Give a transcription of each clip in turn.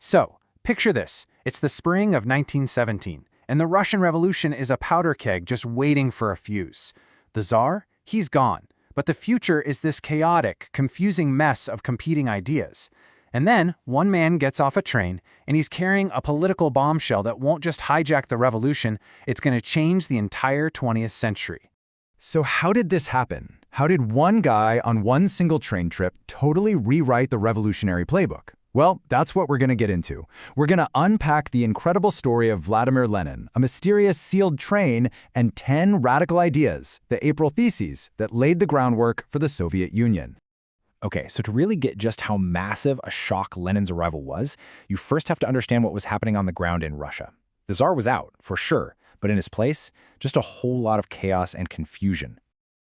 So, picture this. It's the spring of 1917, and the Russian Revolution is a powder keg just waiting for a fuse. The Tsar? He's gone. But the future is this chaotic, confusing mess of competing ideas. And then, one man gets off a train, and he's carrying a political bombshell that won't just hijack the revolution, it's going to change the entire 20th century. So how did this happen? How did one guy on one single train trip totally rewrite the revolutionary playbook? Well, that's what we're going to get into. We're going to unpack the incredible story of Vladimir Lenin, a mysterious sealed train, and 10 radical ideas, the April Theses, that laid the groundwork for the Soviet Union. Okay, so to really get just how massive a shock Lenin's arrival was, you first have to understand what was happening on the ground in Russia. The Tsar was out, for sure, but in his place, just a whole lot of chaos and confusion.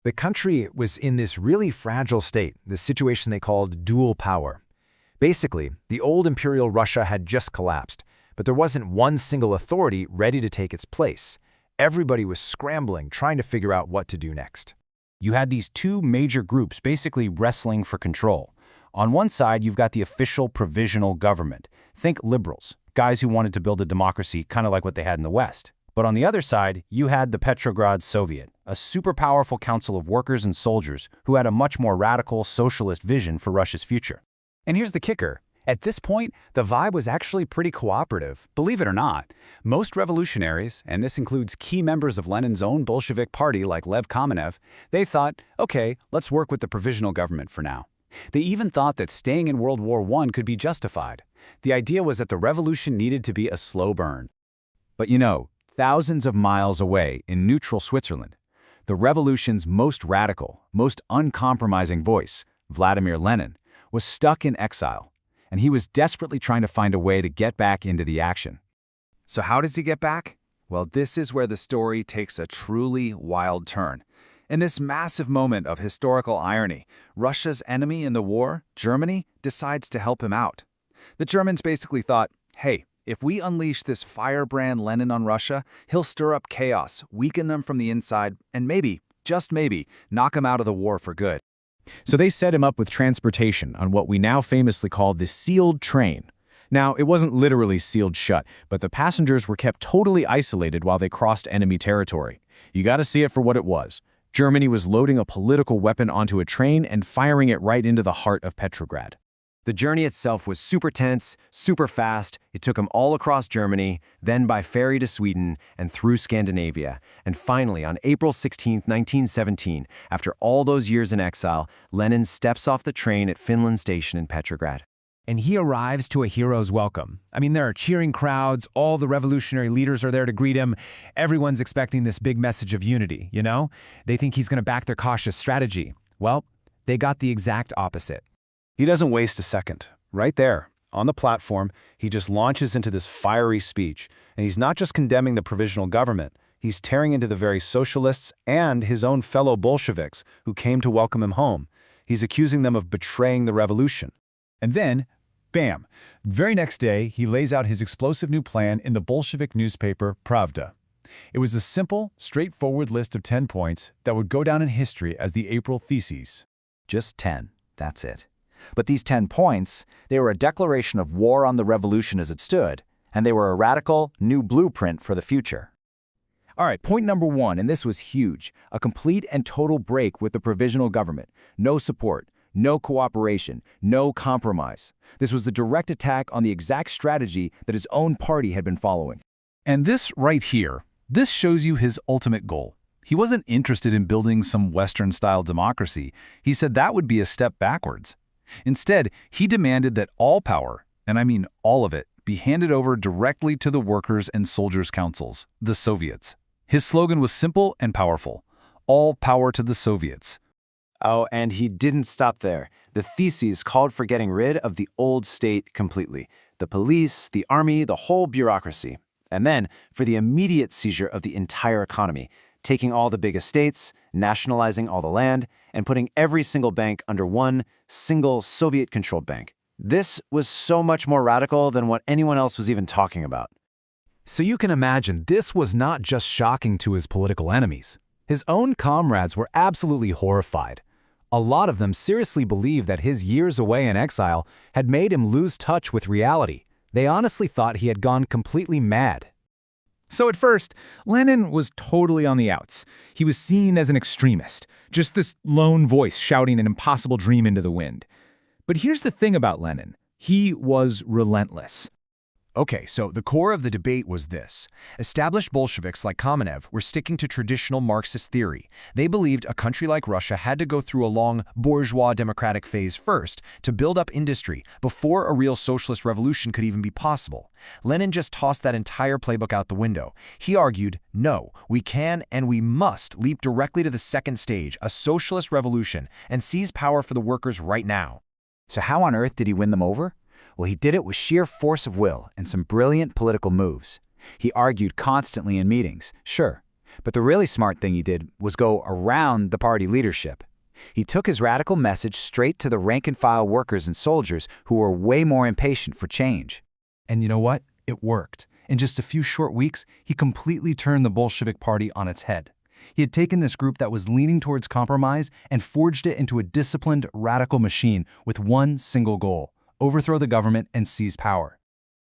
The country was in this really fragile state, this situation they called dual power. Basically, the old imperial Russia had just collapsed, but there wasn't one single authority ready to take its place. Everybody was scrambling, trying to figure out what to do next. You had these two major groups basically wrestling for control. On one side, you've got the official provisional government. Think liberals, guys who wanted to build a democracy kind of like what they had in the West. But on the other side, you had the Petrograd Soviet, a super powerful council of workers and soldiers who had a much more radical socialist vision for Russia's future. And here's the kicker. At this point, the vibe was actually pretty cooperative, believe it or not. Most revolutionaries, and this includes key members of Lenin's own Bolshevik party like Lev Kamenev, they thought, okay, let's work with the provisional government for now. They even thought that staying in World War I could be justified. The idea was that the revolution needed to be a slow burn. But you know, thousands of miles away in neutral Switzerland, the revolution's most radical, most uncompromising voice, Vladimir Lenin, was stuck in exile, and he was desperately trying to find a way to get back into the action. So how does he get back? Well, this is where the story takes a truly wild turn. In this massive moment of historical irony, Russia's enemy in the war, Germany, decides to help him out. The Germans basically thought, hey, if we unleash this firebrand Lenin on Russia, he'll stir up chaos, weaken them from the inside, and maybe, just maybe, knock him out of the war for good. So they set him up with transportation on what we now famously call the sealed train. Now, it wasn't literally sealed shut, but the passengers were kept totally isolated while they crossed enemy territory. You gotta see it for what it was. Germany was loading a political weapon onto a train and firing it right into the heart of Petrograd. The journey itself was super tense, super fast. It took him all across Germany, then by ferry to Sweden and through Scandinavia. And finally, on April 16, 1917, after all those years in exile, Lenin steps off the train at Finland Station in Petrograd. And he arrives to a hero's welcome. I mean, there are cheering crowds, all the revolutionary leaders are there to greet him. Everyone's expecting this big message of unity, you know? They think he's going to back their cautious strategy. Well, they got the exact opposite. He doesn't waste a second. Right there, on the platform, he just launches into this fiery speech. And he's not just condemning the provisional government, he's tearing into the very socialists and his own fellow Bolsheviks who came to welcome him home. He's accusing them of betraying the revolution. And then, bam, very next day, he lays out his explosive new plan in the Bolshevik newspaper Pravda. It was a simple, straightforward list of 10 points that would go down in history as the April Theses. Just 10, that's it. But these 10 points, they were a declaration of war on the revolution as it stood, and they were a radical, new blueprint for the future. All right, point number 1, and this was huge, a complete and total break with the provisional government. No support, no cooperation, no compromise. This was a direct attack on the exact strategy that his own party had been following. And this right here, this shows you his ultimate goal. He wasn't interested in building some Western-style democracy. He said that would be a step backwards. Instead, he demanded that all power, and I mean all of it, be handed over directly to the workers' and soldiers' councils, the Soviets. His slogan was simple and powerful: all power to the Soviets. Oh, and he didn't stop there. The theses called for getting rid of the old state completely. The police, the army, the whole bureaucracy. And then for the immediate seizure of the entire economy, taking all the big estates, nationalizing all the land, and putting every single bank under one single Soviet-controlled bank. This was so much more radical than what anyone else was even talking about. So you can imagine this was not just shocking to his political enemies. His own comrades were absolutely horrified. A lot of them seriously believed that his years away in exile had made him lose touch with reality. They honestly thought he had gone completely mad. So at first, Lenin was totally on the outs. He was seen as an extremist, just this lone voice shouting an impossible dream into the wind. But here's the thing about Lenin. He was relentless. Okay, so the core of the debate was this. Established Bolsheviks like Kamenev were sticking to traditional Marxist theory. They believed a country like Russia had to go through a long bourgeois democratic phase first to build up industry before a real socialist revolution could even be possible. Lenin just tossed that entire playbook out the window. He argued, no, we can and we must leap directly to the second stage, a socialist revolution, and seize power for the workers right now. So how on earth did he win them over? Well, he did it with sheer force of will and some brilliant political moves. He argued constantly in meetings, sure, but the really smart thing he did was go around the party leadership. He took his radical message straight to the rank-and-file workers and soldiers who were way more impatient for change. And you know what? It worked. In just a few short weeks, he completely turned the Bolshevik Party on its head. He had taken this group that was leaning towards compromise and forged it into a disciplined, radical machine with one single goal: overthrow the government and seize power.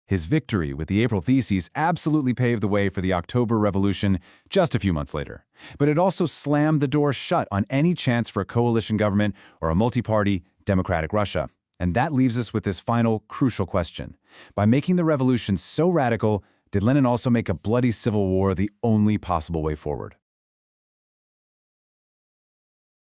His victory with the April Theses absolutely paved the way for the October Revolution just a few months later. But it also slammed the door shut on any chance for a coalition government or a multi-party democratic Russia. And that leaves us with this final, crucial question. By making the revolution so radical, did Lenin also make a bloody civil war the only possible way forward?